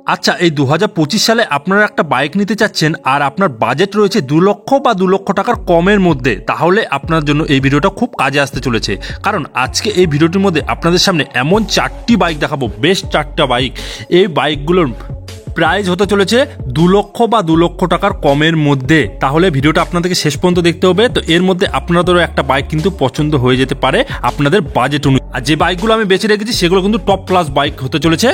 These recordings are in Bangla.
আচ্ছা, এই 2025 সালে আপনারা একটা বাইক নিতে চাচ্ছেন আর আপনার বাজেট রয়েছে 2 লক্ষ বা 2 লক্ষ টাকার কমের মধ্যে, তাহলে আপনার জন্য এই ভিডিওটা খুব কাজে আসতে চলেছে। কারণ আজকে এই ভিডিওটির মধ্যে আপনাদের সামনে এমন 4টি বাইক দেখাবো, বেস্ট 4টা বাইক। এই বাইকগুলোর প্রাইস হতে চলেছে 2 লক্ষ বা 2 লক্ষ টাকার কমের মধ্যে। তাহলে ভিডিওটা আপনাদেরকে শেষ পর্যন্ত দেখতে হবে। তো এর মধ্যে আপনাদেরও একটা বাইক কিন্তু পছন্দ হয়ে যেতে পারে আপনাদের বাজেট অনুযায়ী। আর যে বাইকগুলো আমি বেছে রেখেছি সেগুলো কিন্তু টপ ক্লাস বাইক হতে চলেছে।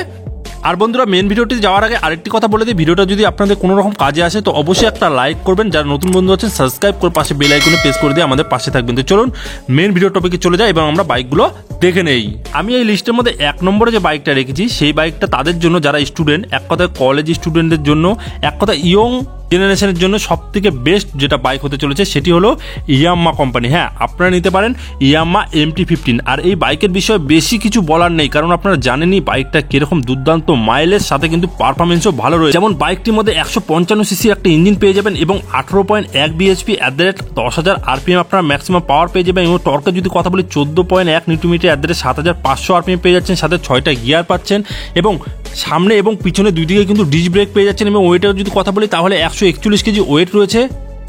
আর বন্ধুরা, মেন ভিডিওটি যাওয়ার আগে আরেকটি কথা বলে দিই, ভিডিওটা যদি আপনাদের কোনো রকম কাজে আসে তো অবশ্যই একটা লাইক করবেন। যারা নতুন বন্ধু আছেন সাবস্ক্রাইব করে পাশে বেল আইকনে প্রেস করে দিয়ে আমাদের পাশে থাকবেন। তো চলুন মেন ভিডিও টপিকে চলে যাই এবং আমরা বাইকগুলো দেখে নেই। আমি এই লিস্টের মধ্যে 1 নম্বরে যে বাইকটা রেখেছি সেই বাইকটা তাদের জন্য যারা স্টুডেন্ট, এক কথায় কলেজ স্টুডেন্টদের জন্য, এক কথায় ইয়ং জেনারেশনের জন্য সব থেকে বেস্ট যেটা বাইক হতে চলেছে সেটি হলো ইয়ামাহা কোম্পানি। হ্যাঁ, আপনারা নিতে পারেন ইয়ামাহা MT-15। আর এই বাইকের বিষয়ে বেশি কিছু বলার নেই, কারণ আপনারা জানেনই বাইকটা কিরকম দুর্দান্ত মাইলেজ, সাথে কিন্তু পারফরমেন্সও ভালো রয়েছে। যেমন বাইকটির মধ্যে 155 সিসি একটা ইঞ্জিন পেয়ে যাবেন এবং 18.1 bhp @ 10,000 RPM আপনারা ম্যাক্সিমাম পাওয়ার পেয়ে যাবেন। এবং টর্কের যদি কথা বলি 14.1 নিউটনমিটার @ 7,500 RPM পেয়ে যাচ্ছেন, সাথে 6টা গিয়ার পাচ্ছেন এবং সামনে এবং পিছনে দুই দিকে কিন্তু ডিস্ক ব্রেক পেয়ে যাচ্ছেন। এবং ওয়েটের যদি কথা বলি তাহলে 141 কেজি ওয়েট রয়েছে,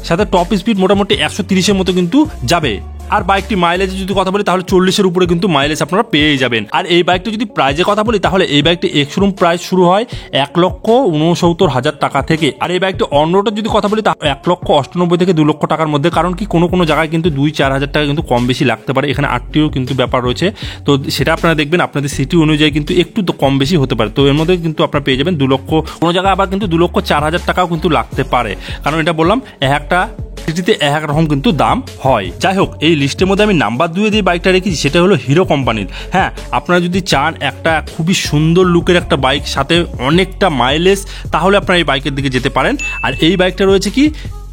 সাথে টপ স্পিড মোটামুটি 130-এর মতো কিন্তু যাবে। আর বাইকটি মাইলেজে যদি কথা বলি তাহলে 40-এর উপরে কিন্তু মাইলেজ আপনারা পেয়ে যাবেন। আর এই বাইকটি যদি প্রাইজের কথা বলি তাহলে এই বাইকটি এক্স-শোরুম প্রাইস শুরু হয় 1,69,000 টাকা থেকে। আর এই বাইকটি অন রোডের যদি কথা বলি তাহলে 1,98,000 থেকে 2 লক্ষ টাকার মধ্যে। কারণ কি কোনো জায়গায় কিন্তু 2-4 হাজার টাকা কিন্তু কম বেশি লাগতে পারে, এখানে আরটিও কিন্তু ব্যাপার রয়েছে। তো সেটা আপনারা দেখবেন আপনাদের সিটি অনুযায়ী কিন্তু একটু তো কম বেশি হতে পারে। তো এর মধ্যে কিন্তু আপনারা পেয়ে যাবেন 2 লক্ষ, কোনো জায়গায় আবার কিন্তু 2,04,000 টাকাও কিন্তু লাগতে পারে। কারণ এটা বললাম একটা সিটিতে এক রকম কিন্তু দাম হয়। যাই হোক, এই লিস্টের মধ্যে আমি নাম্বার 2-এ যে বাইকটা রেখেছি সেটা হলো হিরো কোম্পানির। হ্যাঁ, আপনারা যদি চান একটা খুবই সুন্দর লুকের একটা বাইক সাথে অনেকটা মাইলেজ, তাহলে আপনারা এই বাইকের দিকে যেতে পারেন। আর এই বাইকটা রয়েছে কি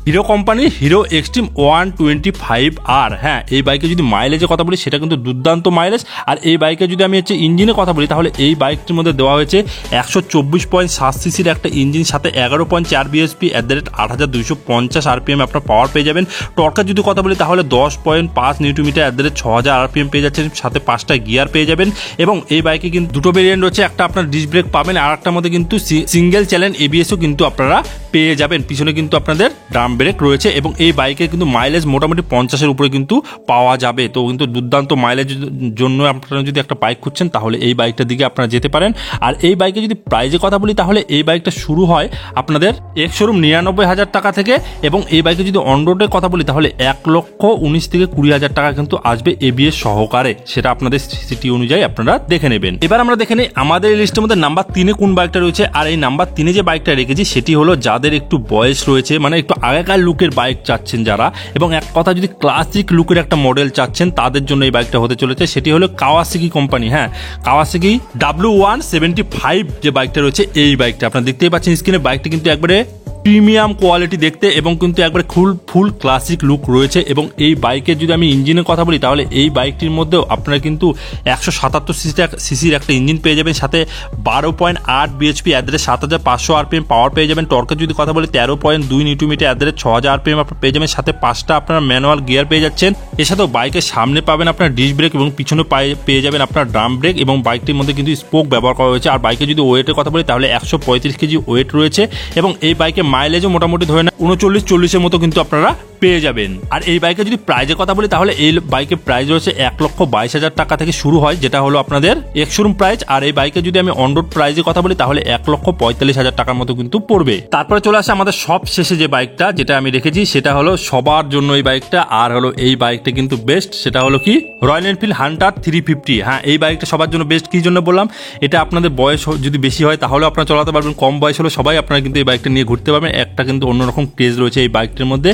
হিরো কোম্পানির হিরো এক্সট্রিম 125R। হ্যাঁ, এই বাইকে যদি মাইলেজের কথা বলি সেটা কিন্তু দুর্দান্ত মাইলেজ। আর এই বাইকে যদি আমি ইঞ্জিনের কথা বলি তাহলে এই বাইকটির মধ্যে দেওয়া হয়েছে 124.7 সিসির একটা ইঞ্জিন, সাথে 11.4 bhp @ 8,250 RPM আপনার পাওয়ার পেয়ে যাবেন। টর্কের যদি কথা বলি তাহলে 10.5 নিউটনমিটার @ 6,000 RPM পেয়ে যাচ্ছেন, সাথে 5টা গিয়ার পেয়ে যাবেন। এবং এই বাইকে কিন্তু দুটো ভেরিয়েন্ট রয়েছে, একটা আপনার ডিস্ক ব্রেক পাবেন আর একটার মধ্যে কিন্তু সিঙ্গেল চ্যানেল ABS-ও কিন্তু আপনারা পেয়ে যাবেন। পিছনে কিন্তু আপনাদের ড্রাম ব্রেক রয়েছে এবং এই বাইকের কিন্তু মাইলেজ মোটামুটি 50-এর উপরে কিন্তু পাওয়া যাবে। তো কিন্তু দুর্দান্ত মাইলেজের জন্য আপনারা যদি একটা বাইক খুঁজছেন তাহলে এই বাইকটার দিকে আপনারা যেতে পারেন। আর এই বাইকে যদি প্রাইজের কথা বলি তাহলে এই বাইকটা শুরু হয় আপনাদের এক্স-শোরুম 99,000 টাকা থেকে। এবং এই বাইকে যদি অন রোডের কথা বলি তাহলে 1,19,000 থেকে 20,000 টাকা কিন্তু আসবে ABS সহকারে। সেটা আপনাদের সিটি অনুযায়ী আপনারা দেখে নেবেন। এবার আমরা দেখে নিই আমাদের এই লিস্টের মধ্যে নাম্বার 3-এ কোন বাইকটা রয়েছে। আর এই নাম্বার 3-এ যে বাইকটা রেখেছি সেটি হলো যাদের একটু বয়স রয়েছে, মানে একটু আগেকার লুকের বাইক চাচ্ছেন যারা, এবং এক কথা যদি ক্লাসিক লুকের একটা মডেল চাচ্ছেন তাদের জন্য এই বাইকটা হতে চলেছে। সেটি হলো কাওয়াসাকি কোম্পানি। হ্যাঁ, কাওয়াসাকি W175 যে বাইকটা রয়েছে এই বাইকটা আপনারা দেখতেই পাচ্ছেন স্ক্রিনে। বাইকটা কিন্তু একবারে প্রিমিয়াম কোয়ালিটি দেখতে এবং কিন্তু একবারে ফুল ক্লাসিক লুক রয়েছে। এবং এই বাইকের যদি আমি ইঞ্জিনের কথা বলি তাহলে এই বাইকটির মধ্যেও আপনারা কিন্তু 177 সিসির একটা ইঞ্জিন পেয়ে যাবেন, সাথে 12.8 bhp = 7,500 RPM পাওয়ার পেয়ে যাবেন। টর্কের যদি কথা বলি 13.2 নিউটনমিটার = 6,000 RPM আপনারা পেয়ে যাবেন, সাথে 5টা আপনারা ম্যানুয়াল গিয়ার পেয়ে যাচ্ছেন। এর সাথেও বাইকের সামনে পাবেন আপনার ডিস্ক ব্রেক এবং পিছনে পেয়ে যাবেন আপনার ড্রাম ব্রেক। এবং বাইকটির মধ্যে কিন্তু স্পোক ব্যবহার করা হয়েছে। আর বাইকে যদি ওয়েটের কথা বলি তাহলে 135 কেজি ওয়েট রয়েছে এবং এই বাইকে মাইলেজও মোটামুটি ধরে না 39-40-এর মতো কিন্তু আপনারা পেয়ে যাবেন। আর এই বাইকে যদি প্রাইজের কথা বলি তাহলে এই বাইকের প্রাইস রয়েছে 1,22,000 টাকা থেকে শুরু হয়, যেটা হলো আপনাদের এক্স-শোরুম প্রাইস। আর এই বাইকে যদি আমি অন রোড প্রাইজের কথা বলি তাহলে 1,45,000 টাকার মতো কিন্তু পড়বে। তারপরে চলে আসে আমাদের সব শেষে যে বাইকটা যেটা আমি রেখেছি সেটা হলো সবার জন্য এই বাইকটা। আর হলো এই বাইকটা কিন্তু বেস্ট, সেটা হলো কি রয়্যাল এনফিল্ড হান্টার 350। হ্যাঁ, এই বাইকটা সবার জন্য বেস্ট। কি জন্য বললাম, এটা আপনাদের বয়স যদি বেশি হয় তাহলে আপনারা চালাতে পারবেন, কম বয়স হলে সবাই আপনারা কিন্তু এই বাইকটা নিয়ে ঘুরতে পারবেন। একটা কিন্তু অন্যরকম ক্রেজ রয়েছে এই বাইকটার মধ্যে,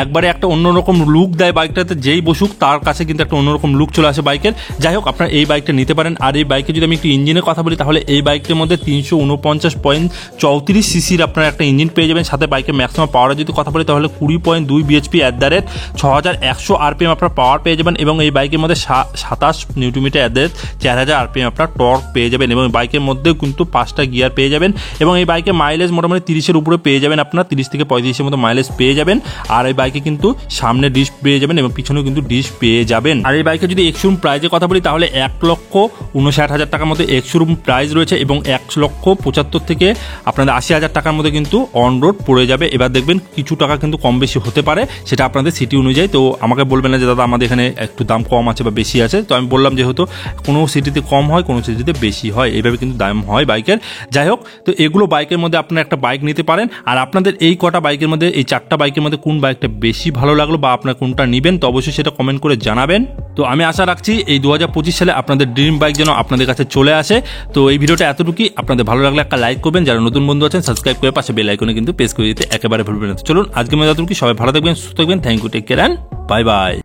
একবারে একটা অন্যরকম লুক দেয় বাইকটাতে। যেই বসুক তার কাছে কিন্তু একটা অন্যরকম লুক চলে আসে বাইকের। যাই হোক, আপনারা এই বাইকটা নিতে পারেন। আর এই বাইকে যদি আমি একটু ইঞ্জিনের কথা বলি তাহলে এই বাইকটার মধ্যে 349.34 সিসির আপনারা একটা ইঞ্জিন পেয়ে যাবেন, সাথে বাইকের ম্যাক্সিমাম পাওয়ারের যদি কথা বলি তাহলে 20.2 bhp @ 6,100 RPM আপনারা পাওয়ার পেয়ে যাবেন। এবং এই বাইকের মধ্যে 27 নিউটনমিটার = 4,000 RPM আপনারা টর্ক পেয়ে যাবেন। এবং বাইকের মধ্যেও কিন্তু 5টা গিয়ার পেয়ে যাবেন। এবং এই বাইকের মাইলেজ মোটামুটি 30-এর উপরে পেয়ে যাবেন, আপনারা 30 থেকে 35-এর মতো মাইলেজ পেয়ে যাবেন। আর এই বাইকে কিন্তু সামনে ডিস্ক পেয়ে যাবেন এবং পিছনেও কিন্তু ডিস্ক পেয়ে যাবেন। আর এই বাইকে যদি এক্স শোরুম প্রাইজের কথা বলি তাহলে 1,59,000 টাকার মধ্যে এক্স শোরুম প্রাইস রয়েছে এবং 1,75,000 থেকে আপনাদের 80,000 টাকার মধ্যে কিন্তু অন রোড পড়ে যাবে। এবার দেখবেন কিছু টাকা কিন্তু কম বেশি হতে পারে, সেটা আপনাদের সিটি অনুযায়ী। তো আমাকে বলবেন না যে দাদা আমাদের এখানে একটু দাম কম আছে বা বেশি আছে। তো আমি বললাম যেহেতু কোনো সিটিতে কম হয় কোনো সিটিতে বেশি হয়, এইভাবে কিন্তু দাম হয় বাইকের। যাই হোক, তো এগুলো বাইকের মধ্যে আপনারা একটা বাইক নিতে পারেন। আর আপনাদের এই কটা বাইকের মধ্যে, এই 4টা বাইকের মধ্যে কোন বাইকটা বেশি ভালো লাগলো বা আপনার কোনটা নেবেন, তো অবশ্যই সেটা কমেন্ট করে জানাবেন। তো আমি আশা রাখছি এই 2025 সালে আপনাদের ড্রিম বাইক যেন আপনাদের কাছে চলে আসে। তো এই ভিডিওটা এতটুকুই, আপনাদের ভালো লাগলে একটা লাইক করবেন, যারা নতুন বন্ধু আছেন সাবস্ক্রাইব করে পাশে বেল আইকনে কিন্তু প্রেস করে দিতে একেবারে ভুলবেন না। চলুন আজকে মধ্যে এতটুকু, সবাই ভালো থাকবেন, সুস্থ থাকবেন, thank you, take care and bye by.